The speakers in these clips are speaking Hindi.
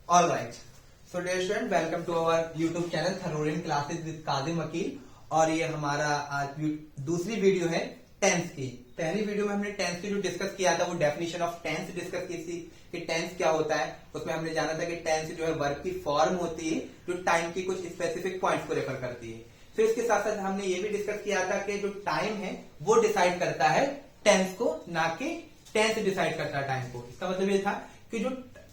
All right. So dear student, welcome to our YouTube channel Tharorin Classes with Kazim वकील। और ये हमारा आज दूसरी वीडियो है टेंस की। पहली वीडियो में हमने टेंस की जो डिस्कस किया था वो डेफिनेशन ऑफ टेंस डिस्कस की थी कि टेंस क्या होता है। उसमें हमने जाना था कि टेंस जो है वर्ब की फॉर्म होती है जो टाइम की कुछ स्पेसिफिक पॉइंट्स को रेफर करती है। फिर इसके साथ साथ हमने ये भी डिस्कस किया था कि जो टाइम है वो डिसाइड करता है टेंस को, ना कि टेंस डिसाइड करता है टाइम को। इसका मतलब ये था कि जो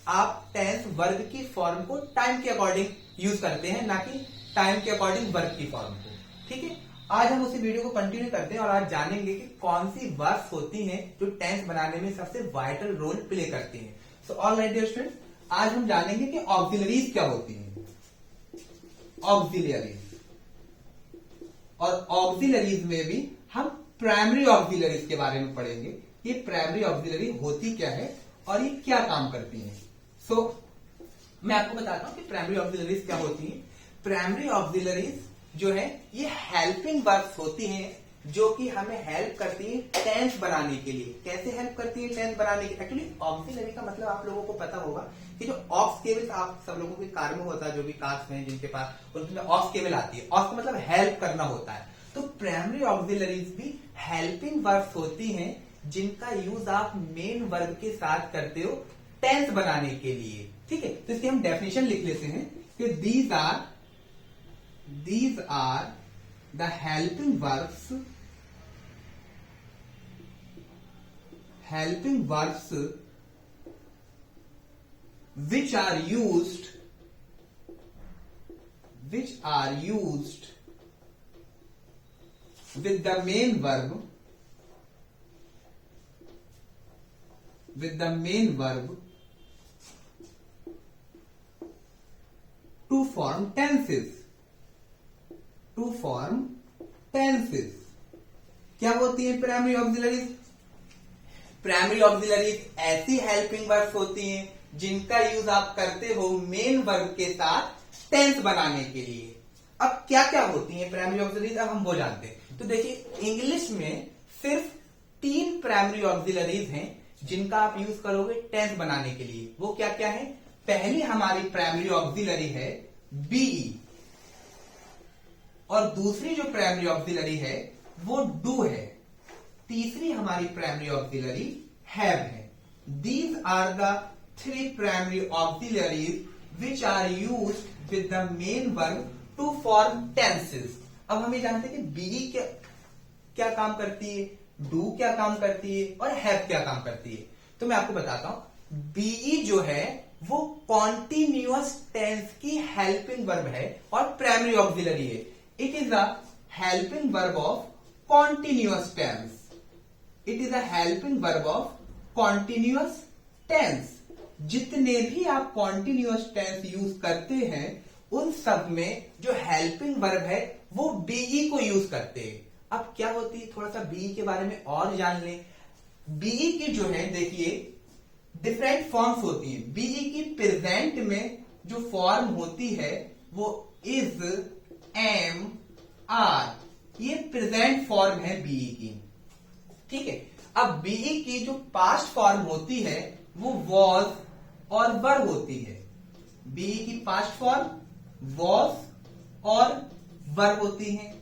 आप टेंस वर्ब की फॉर्म को टाइम के अकॉर्डिंग यूज करते हैं, ना कि टाइम के अकॉर्डिंग वर्ब की फॉर्म को। ठीक है, आज हम उसी वीडियो को कंटिन्यू करते हैं और आज जानेंगे कि कौन सी वर्ब्स होती हैं जो टेंस बनाने में सबसे वाइटल रोल प्ले करती हैं। सो ऑलराइट डियर स्टूडेंट्स, आज हम जानेंगे कि ऑक्सिलरीज क्या होती हैं। ऑक्सिलरीज, और ऑक्सिलरीज में भी हम प्राइमरी ऑक्सिलरीज के बारे में पढ़ेंगे। ये प्राइमरी ऑक्सिलरी होती क्या है और ये क्या काम करती हैं। सो मैं आपको बताता हूं कि प्राइमरी ऑक्सिलरीज क्या होती हैं। प्राइमरी ऑक्सिलरीज जो है ये हेल्पिंग वर्ब्स होती हैं जो कि हमें हेल्प करती है टेंस बनाने के लिए। कैसे हेल्प करती है टेंस बनाने के? एक्चुअली ऑक्सिलरी का मतलब आप लोगों को पता होगा कि जो ऑक्स केबल आप सब लोगों के कार में होता है, जो भी कार्स हैं जिनके पास, उनमें ऑक्स केबल आती है। ऑक्स का मतलब हेल्प करना होता है। तो प्राइमरी ऑक्सिलरीज भी हेल्पिंग वर्ब्स होती हैं जिनका यूज आप मेन वर्ब के साथ करते हो टेंस बनाने के लिए। ठीक है, तो इसकी हम डेफिनेशन लिख लेते हैं कि these are the helping verbs which are used with the main verb to form tenses। क्या होती है प्राइमरी ऑक्सिलरीज? प्राइमरी ऑक्सिलरीज ऐसी हेल्पिंग वर्ब्स होती हैं जिनका यूज आप करते हो मेन वर्ब के साथ टेंस बनाने के लिए। अब क्या क्या होती हैं प्राइमरी ऑक्सिलरीज, अब हम वो जानते हैं। तो देखिए, इंग्लिश में सिर्फ 3 प्राइमरी ऑक्सिलरीज हैं जिनका आप यूज करोगे टेंस बनाने के लिए। वो क्या क्या है? पहली हमारी प्राइमरी ऑक्सिलरी है बीई, और दूसरी जो प्राइमरी ऑक्सिलरी है वो डू है। तीसरी हमारी प्राइमरी ऑक्सिलरी हैव है। These are the 3 primary auxiliaries which are used with the main verb to form tenses. अब हम ये जानते हैं कि बीई क्या काम करती है, डू क्या काम करती है और हैव क्या काम करती है। तो मैं आपको बताता हूं, बीई जो है वो कॉन्टिन्यूअस टेंस की हेल्पिंग वर्ब है और प्राइमरी ऑक्सिलरी है। It is a helping verb of continuous tense. जितने भी आप कॉन्टिन्यूअस टेंस यूज करते हैं उन सब में जो हेल्पिंग वर्ब है वो बीई को यूज करते हैं। अब क्या होती है, थोड़ा सा बीई के बारे में और जान लें। बीई की जो है, देखिए, डिफरेंट फॉर्म्स होती हैं। बीई की प्रेजेंट में जो फॉर्म होती है वो इज, एम, आर, ये प्रेजेंट फॉर्म है बीई की। ठीक है, अब बीई की जो पास्ट फॉर्म होती है वो वॉज और वर होती है। बीई की पास्ट फॉर्म वॉज और वर होती है।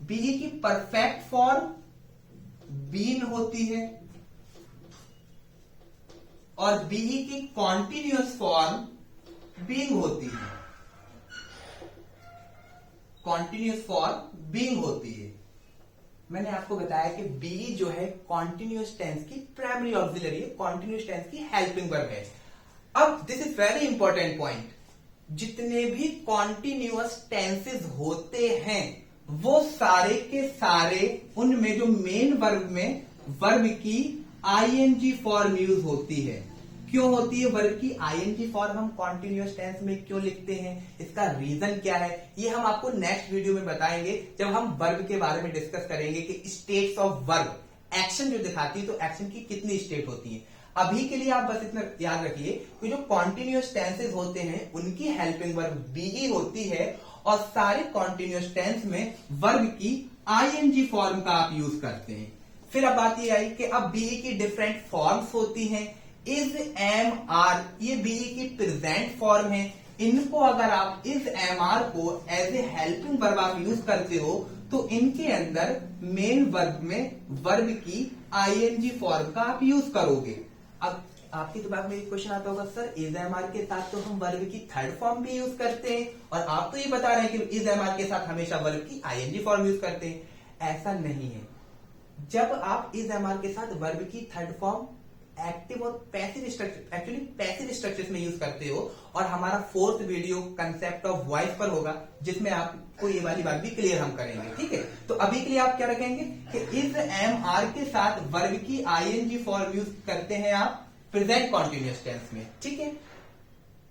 बीई की परफेक्ट फॉर्म बीन होती है और बीई की कॉन्टिन्यूअस फॉर्म बीइंग होती है। मैंने आपको बताया कि बीई जो है कॉन्टिन्यूअस टेंस की प्राइमरी ऑक्सिलरी है, कॉन्टिन्यूअस टेंस की हेल्पिंग वर्ब है। अब this is very important point, जितने भी कॉन्टिन्यूअस टेंसेस होते हैं वो सारे के सारे, उनमें जो मेन वर्ब में वर्ब की आईएनजी फॉर्म यूज होती है। क्यों होती है वर्ब की आईएनजी फॉर्म? हम कॉन्टिन्यूअस टेंस में क्यों लिखते हैं, इसका रीजन क्या है, ये हम आपको नेक्स्ट वीडियो में बताएंगे जब हम वर्ब के बारे में डिस्कस करेंगे कि स्टेट्स ऑफ वर्ब, एक्शन जो दिखाती है तो एक्शन की कितनी स्टेट होती है। अभी के लिए आप बस इतना याद रखिए कि जो कॉन्टिन्यूअस टेंसेस होते हैं उनकी हेल्पिंग वर्ब बीई होती है और सारे कॉन्टिन्यूअस टेंस में वर्ब की आईएनजी फॉर्म का आप यूज करते हैं। फिर अब बात ये आई कि अब बीई की डिफरेंट फॉर्म्स होती हैं। इज एम आर, ये बी की प्रेजेंट फॉर्म है। इनको अगर आप इज एम आर को एज ए हेल्पिंग वर्ब आप यूज करते हो तो इनके अंदर मेन वर्ब में वर्ब की आईएनजी फॉर्म का आप यूज करोगे। अब आपके दिमाग में एक क्वेश्चन आता होगा, सर इज एम आर के साथ तो हम वर्ब की थर्ड फॉर्म भी यूज करते हैं और आप तो ये बता रहे हैं कि इज एम आर के साथ हमेशा वर्ब की आईएनजी फॉर्म यूज करते हैं। ऐसा नहीं है। जब आप इज एम आर के साथ वर्ब की थर्ड फॉर्म एक्टिव और passive structure, actually passive structures में यूज करते हो, और हमारा fourth video concept of voice पर होगा जिसमें आपको ये वाली बात भी क्लियर हम करेंगे, ठीक है। तो अभी के लिए आप क्या रखेंगे कि इज एम आर के साथ वर्ब की आईएनजी फॉर्म यूज करते हैं आप प्रेजेंट कॉन्टिन्यूअस टेंस में, ठीक है।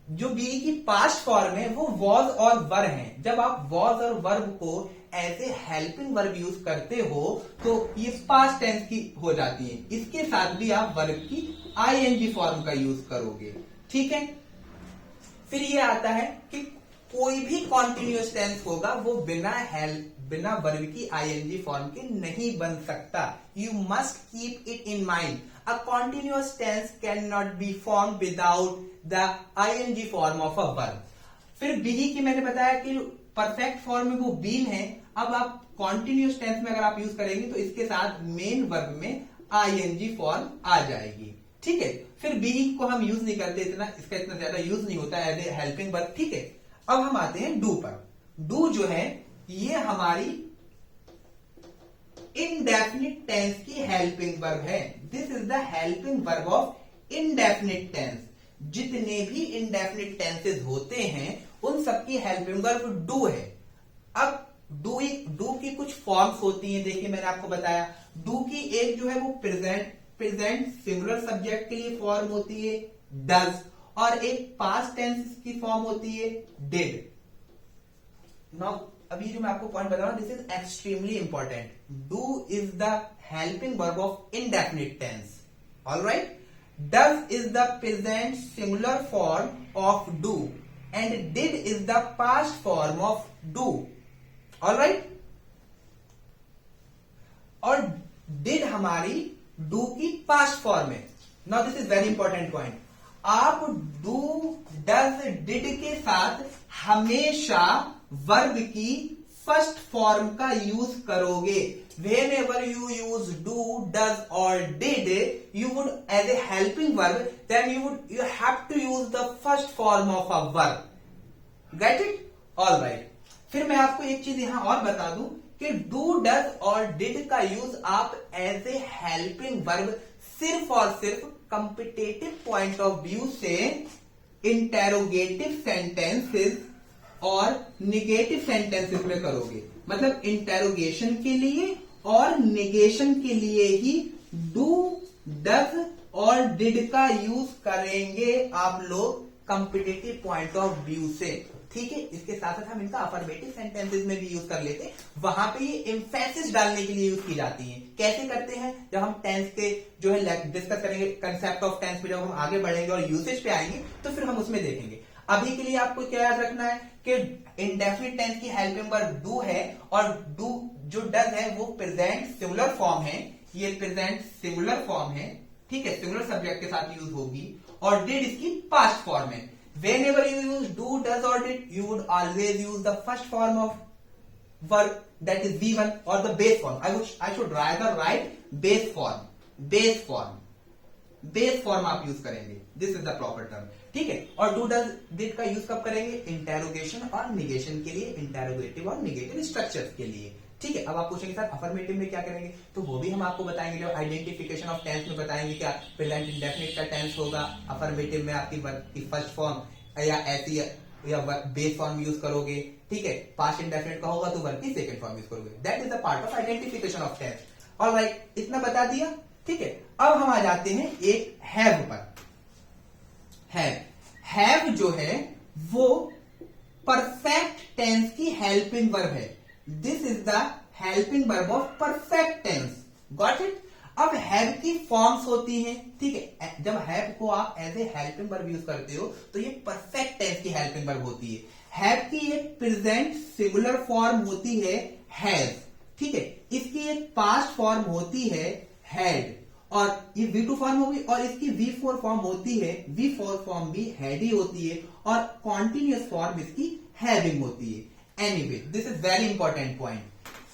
जो बी की पास्ट फॉर्म है वो वॉज और वर है। जब आप वॉज और वर्ब को as a helping verb use करते हो तो ये पास्ट टेंस की हो जाती है। इसके साथ भी आप वर्ब की आईएनजी फॉर्म का यूज करोगे, ठीक है। फिर ये आता है कि कोई भी कॉन्टिन्यूअस टेंस होगा वो बिना वर्ब की आईएनजी फॉर्म के नहीं बन सकता। You must keep it in mind, a continuous tense can not be form without the ING form of a verb. फिर बी की मैंने बताया कि परफेक्ट फॉर्म में वो बीन है। अब आप कॉन्टिन्यूअस टेंस में अगर आप यूज करेंगे तो इसके साथ मेन वर्ब में आईएनजी फॉर्म आ जाएगी, ठीक है। फिर बी को हम यूज नहीं करते, इसका इतना ज्यादा यूज नहीं होता एज ए हेल्पिंग वर्ब, ठीक है। अब हम आते हैं डू पर। डू जो है ये हमारी इनडेफिनिट टेंस की हेल्पिंग वर्ब है। This is the helping verb of indefinite tense. जितने भी इनडेफिनिट टेंसेस होते हैं उन सबकी हेल्पिंग वर्ब डू है। अब डू की कुछ फॉर्म्स होती हैं, देखिए मैंने आपको बताया। डू की एक जो है वो प्रेजेंट सिंगुलर सब्जेक्ट के लिए फॉर्म होती है डज, और एक पास्ट टेंस की फॉर्म होती है डिड। नाउ अभी जो मैं आपको पॉइंट बता रहा हूं, this is extremely important. Do is the helping verb of indefinite tense, alright. Does is the present singular form of do and did is the past form of do, all right। और did हमारी do की past form है। Now this is very important point। आप do, does, did के साथ हमेशा verb की फर्स्ट फॉर्म का यूज करोगे। Whenever you use do, does or did, you would as a helping verb, then you have to use the first form of a verb. Get it? All right. फिर मैं आपको एक चीज यहां और बता दूं कि do, does और did का यूज आप एज ए हेल्पिंग वर्ब सिर्फ और सिर्फ कॉम्पिटिटिव पॉइंट ऑफ व्यू से इंटेरोगेटिव सेंटेंसेस और निगेटिव सेंटेंसेस में करोगे। मतलब इंटेरोगेशन के लिए और निगेशन के लिए ही डू, डज और डिड का यूज करेंगे आप लोग कॉम्पिटिटिव पॉइंट ऑफ व्यू से, ठीक है। इसके साथ साथ हम इनका अफर्मेटिव सेंटेंसेस में भी यूज कर लेते हैं। वहां पे ये एम्फेसिस डालने के लिए यूज की जाती है। कैसे करते हैं, जब हम टेंस के जो है डिस्कस करेंगे, कंसेप्ट ऑफ टेंस पे जब हम आगे बढ़ेंगे और यूसेज पे आएंगे तो फिर हम उसमें देखेंगे। अभी के लिए आपको क्या याद रखना है कि इंडेफिनिट टेंस की हेल्पिंग वर्ब डू है, और डू जो डज है वो प्रेजेंट सिंगुलर फॉर्म है। ये प्रेजेंट सिंगुलर फॉर्म है, ठीक है, सिंगुलर सब्जेक्ट के साथ यूज होगी। और डिड इसकी पास्ट फॉर्म है। Whenever you use do, does or did, you would always use the first form of verb, that is V1 or the base form. I should rather write base form. Base form. Base form आप यूज करेंगे। This is the proper term. ठीक है। और do, does, did का यूज कब करेंगे, इंटेरोगेशन और निगेशन के लिए, इंटेरोगेटिव और निगेटिव स्ट्रक्चर्स के लिए, ठीक है। अब आप पूछेंगे सर अफर्मेटिव में क्या करेंगे, तो वो भी हम आपको बताएंगे। जब आइडेंटिफिकेशन ऑफ टेंस में बताएंगे क्या प्रेजेंट इंडेफिनिट का टेंस होगा, अफर्मेटिव में आपकी वर्ब की फर्स्ट फॉर्म या ऐसी या बेस फॉर्म यूज करोगे, ठीक है। पास्ट इंडेफिनिट का होगा तो वर्ब की सेकंड फॉर्म यूज करोगे। That is the part of identification of tense, alright. इतना बता दिया, ठीक है। अब हम आ जाते हैं एक हैव पर। हैव जो है वो परफेक्ट टेंस की हेल्पिंग वर्ब है। This is the helping verb of perfect tense, got it. अब हैव की फॉर्म्स होती हैं, ठीक है। जब हैव को आप as a helping verb use करते हो तो ये परफेक्ट टेंस की हेल्पिंग वर्ब होती है। हैव की एक प्रेजेंट सिंगुलर फॉर्म होती है हैज, ठीक है। इसकी एक पास्ट फॉर्म होती है हैड, और ये V2 फॉर्म होगी और इसकी V4 फॉर्म होती है, V4 फॉर्म भी हैड ही होती है और कॉन्टिन्यूअस फॉर्म इसकी हैविंग होती है। Anyway this is very important point.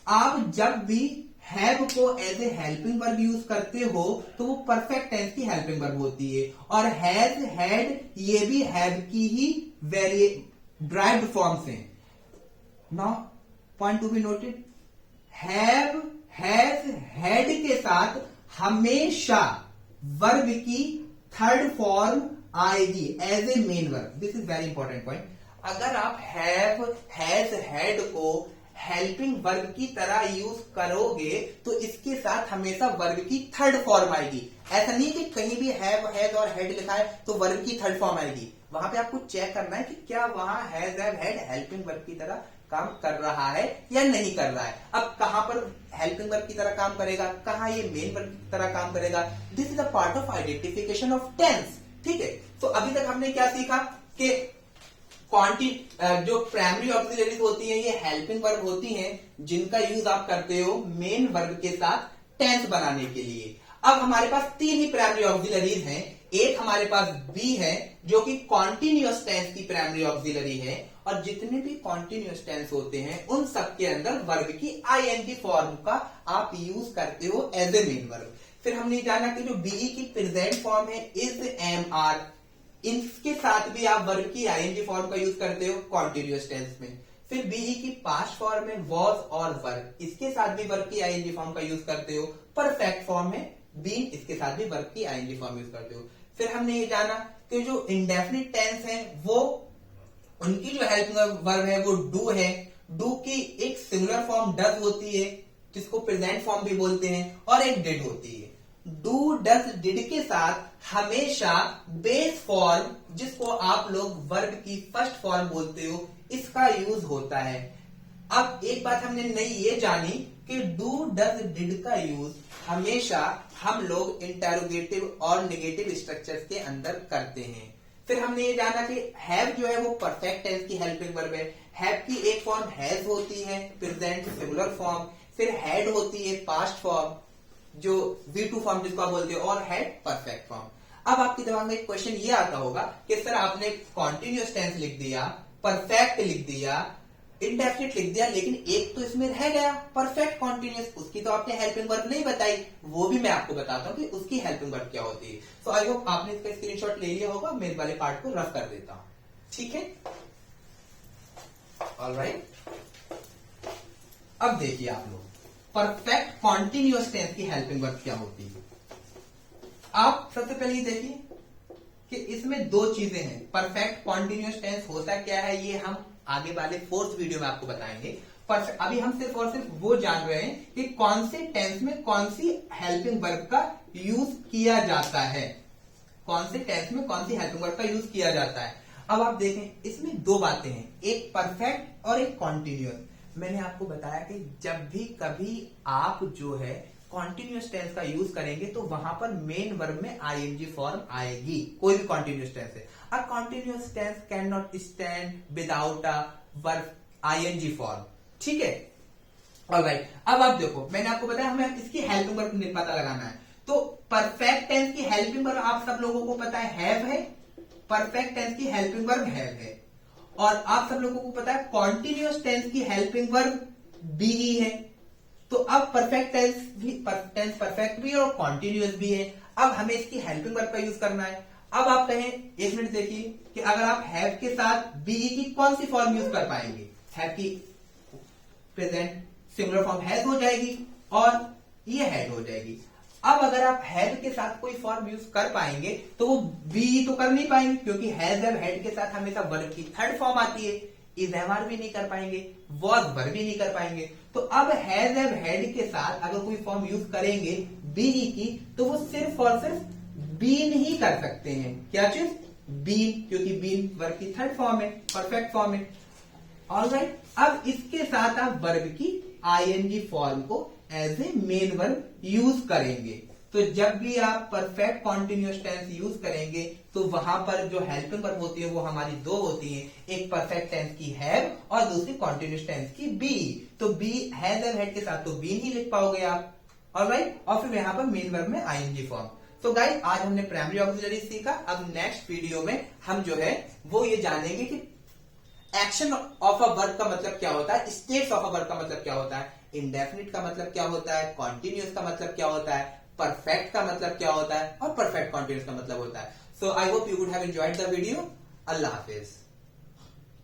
आप जब भी हैव को as a helping verb use करते हो तो वो परफेक्ट टेंस की हेल्पिंग वर्ब होती है, और हैज हैड ये भी हैव की ही वेरी ड्राइव्ड फॉर्म्स हैं। Now point to be noted, have has had के साथ हमेशा वर्ब की थर्ड फॉर्म आएगी as a main verb. This is very important point. अगर आप हैव हैज हैड को हेल्पिंग वर्ब की तरह यूज करोगे तो इसके साथ हमेशा वर्ब की थर्ड फॉर्म आएगी। ऐसा नहीं कि कहीं भी हैव हैज और हैड लिखा है तो वर्ब की थर्ड फॉर्म आएगी। वहां पे आपको चेक करना है कि क्या वहां has have had helping verb की तरह काम कर रहा है या नहीं कर रहा है। अब कहां पर हेल्पिंग वर्ब की तरह काम करेगा, कहां ये मेन वर्ब की तरह काम करेगा, this is a part of identification of tense. ठीक है, तो अभी तक हमने क्या सीखा कि जो प्राइमरी ऑक्सिलरीज होती है ये हेल्पिंग वर्ब होती हैं जिनका यूज आप करते हो मेन वर्ब के साथ टेंस बनाने के लिए। अब हमारे पास तीन ही प्राइमरी ऑक्सिलरीज हैं। एक हमारे पास बी है जो कि कॉन्टिन्यूअस टेंस की प्राइमरी ऑक्सिलरी है, और जितने भी कॉन्टिन्यूअस टेंस होते हैं उन सबके अंदर वर्ब की आईएनजी फॉर्म का आप यूज करते हो एज ए मेन वर्ब। फिर हमने जाना कि जो बी की प्रेजेंट फॉर्म है इज, एम, आर, इनके साथ भी आप वर्ब की आईएनजी फॉर्म का यूज करते हो कॉन्टिन्यूअस टेंस में। फिर बीई की पास्ट फॉर्म में वॉज और वर्ब, इसके साथ भी वर्ब की आईएनजी फॉर्म का यूज करते हो। परफेक्ट फॉर्म में बीन, इसके साथ भी वर्ब की आईएनजी फॉर्म यूज करते हो। फिर हमने ये जाना कि जो इंडेफिनिट टेंस है वो उनकी जो हेल्पिंग वर्ब है वो डू है। डू की एक सिंगुलर फॉर्म डज होती है जिसको प्रेजेंट फॉर्म भी बोलते हैं, और एक डिड होती है। डू डज डिड के साथ हमेशा बेस फॉर्म जिसको आप लोग वर्ब की फर्स्ट फॉर्म बोलते हो इसका यूज होता है। अब एक बात हमने नई ये जानी कि डू डज डिड का यूज हमेशा हम लोग इंटेरोगेटिव और नेगेटिव स्ट्रक्चर्स के अंदर करते हैं। फिर हमने ये जाना कि हैव जो है वो परफेक्ट टेंस की हेल्पिंग वर्ब है। हैव की एक फॉर्म हैज होती है प्रेजेंट सिंगुलर फॉर्म, फिर हैड होती है पास्ट फॉर्म जो V2 फॉर्म जिसको आप बोलते हो, और हैड परफेक्ट फॉर्म। अब आपके दिमाग में एक क्वेश्चन ये आता होगा कि सर आपने कॉन्टिन्यूअस टेंस लिख दिया, परफेक्ट लिख दिया, इंडेफिनिट लिख दिया, लेकिन एक तो इसमें रह गया परफेक्ट कॉन्टिन्यूअस, उसकी तो आपने हेल्पिंग वर्ब नहीं बताई। वो भी मैं आपको बताता हूं कि उसकी हेल्पिंग वर्ब क्या होती है। सो आई होप आपने इसका स्क्रीनशॉट ले लिया होगा। मैं इस वाले पार्ट को रफ कर देता हूं, ठीक है। ऑलराइट, अब देखिए आप लोग परफेक्ट कॉन्टिन्यूअस टेंस की हेल्पिंग वर्ब क्या होती है। आप सबसे पहले ये देखिए कि इसमें दो चीजें हैं। परफेक्ट कॉन्टिन्यूअस टेंस होता क्या है ये हम आगे वाले फोर्थ वीडियो में आपको बताएंगे। पर अभी हम सिर्फ और सिर्फ वो जान रहे हैं कि कौन से टेंस में कौन सी हेल्पिंग वर्ब का यूज किया जाता है, कौन से टेंस में कौन सी हेल्पिंग वर्ब का यूज किया जाता है। अब आप देखें इसमें दो बातें हैं, एक परफेक्ट और एक कॉन्टिन्यूअस। मैंने आपको बताया कि जब भी कभी आप जो है कॉन्टिन्यूअस टेंस का यूज करेंगे तो वहां पर मेन वर्ब में आईएनजी फॉर्म आएगी, कोई भी कॉन्टिन्यूअस टेंस है। A continuous tense can not stand without a verb ING form, ठीक है। ऑलराइट, अब आप देखो मैंने आपको बताया हमें इसकी हेल्पिंग वर्ब पता लगाना है। तो परफेक्ट टेंस की हेल्पिंग वर्ब आप सब लोगों को पता है हैव है, परफेक्ट टेंस की हेल्पिंग वर्ब हैव है, और आप सब लोगों को पता है कॉन्टिन्यूअस टेंस की हेल्पिंग वर्ब बी ही है। तो अब परफेक्ट टेंस परफेक्ट भी है और कॉन्टिन्यूअस भी है। अब हमें इसकी हेल्पिंग वर्ब का यूज करना है। अब आप कहें, एक मिनट देखिए कि अगर आप हैव के साथ बी की कौन सी फॉर्म यूज कर पाएंगे। हैव की प्रेजेंट सिंगुलर फॉर्म हैज हो जाएगी और ये हैड हो जाएगी। अब अगर आप हैव के साथ कोई फॉर्म यूज कर पाएंगे तो वो बी तो कर नहीं पाएंगे क्योंकि हैज हैव हैड के साथ हमेशा वर्ब की थर्ड फॉर्म आती है। इज एमआर भी नहीं कर पाएंगे, वॉज वर्ब भी नहीं कर पाएंगे। तो अब हैज हैव हैड के साथ अगर कोई फॉर्म यूज करेंगे बी की तो वो सिर्फ और सिर्फ बीन ही कर सकते हैं। क्या चीज? बीन, क्योंकि बीन वर्ब की थर्ड फॉर्म है, परफेक्ट फॉर्म है। ऑलराइट, अब इसके साथ आप वर्ब की आईएनजी फॉर्म को as a main verb use करेंगे। तो जब भी आप परफेक्ट कॉन्टिन्यूअस टेंस यूज करेंगे तो वहां पर जो हेल्पिंग वर्ब होती है वो हमारी दो होती है, एक परफेक्ट टेंस की हैव और दूसरी कॉन्टिन्यूअस टेंस की बी। तो बी हैज हैव हैड के साथ तो बीन ही लिख पाओगे आप, ऑलराइट, और फिर यहाँ पर मेन वर्ब में आईएनजी फॉर्म। तो गाइस आज हमने प्राइमरी ऑक्सिलरी सीखा। अब नेक्स्ट वीडियो में हम जो है वो ये जानेंगे कि एक्शन ऑफ अ वर्ब का मतलब क्या होता है, स्टेट्स ऑफ अ वर्ब का मतलब क्या होता है, इंडेफिनिट का मतलब क्या होता है, कॉन्टिन्यूस का मतलब क्या होता है, परफेक्ट का मतलब क्या होता है और परफेक्ट कॉन्टिन्यूस का मतलब होता है। So I hope you would have enjoyed the video. Allah Hafiz.